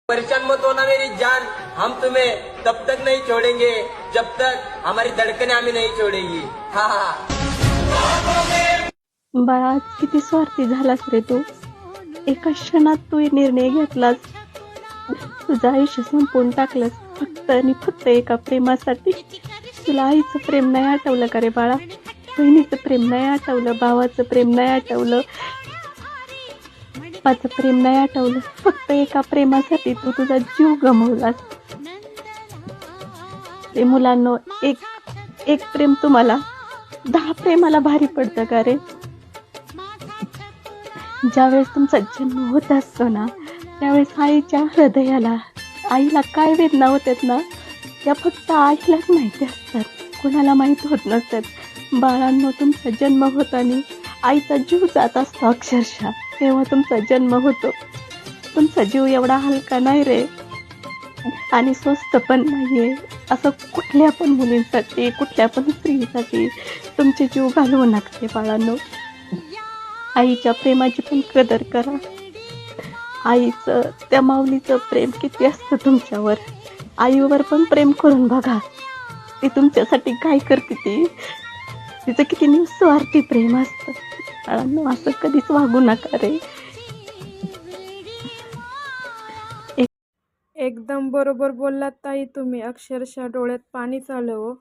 परेशान मत होना मेरी जान, हम तुम्हें तब तक नहीं छोड़ेंगे जब तक हमारी धड़कने हमें नहीं छोड़ेगी। हा हा। बाळा, आज किती स्वार्थी झालास रे तू. एका क्षणात तू निर्णय घेतलास, तुझं आयुष्य संपवून टाकलंस फक्त आणि फक्त एका प्रेमासाठी. तुला आईचं प्रेम नाही आठवलं का रे बाळा? बहिणीचं प्रेम नाही आठवलं? भावाचं प्रेम नाही आठवलं? पप्पाचं प्रेम नाही आठवलं? फक्त एका प्रेमासाठी तू तुझा जीव गमावलास. ते मुलांनो, एक प्रेम तुम्हाला 10 प्रेमाला भारी पडतं का रे? ज्यावेळेस तुमचा जन्म होत असतो ना, त्यावेळेस आईच्या हृदयाला, आईला काय वेदना होतात ना, त्या फक्त आईलाच माहिती असतात, कोणाला माहीत होत नसतात. बाळांनो, तुमचा जन्म होताना आईचा जीव जात असतो अक्षरशः, तेव्हा तुमचा जन्म होतो. तुमचा जीव एवढा हलका नाही रे, आणि स्वस्त पण नाहीये. असं कुठल्या पण मुलींसाठी, कुठल्या पण स्त्रीसाठी तुमचे जीव घालवू नका बाळांनो. आईच्या प्रेमाची पण कदर करा. आईचं, त्या माऊलीचं प्रेम किती असतं तुमच्यावर. आईवर पण प्रेम करून बघा, ती तुमच्यासाठी काय करते, तिचं किती निस्वार्थी प्रेम असतं. बाळांनो, असं कधीच वागू नका रे. एकदम बरोबर बोललात ताई तुम्ही. अक्षरशः डोळ्यात पाणीच आलं हो.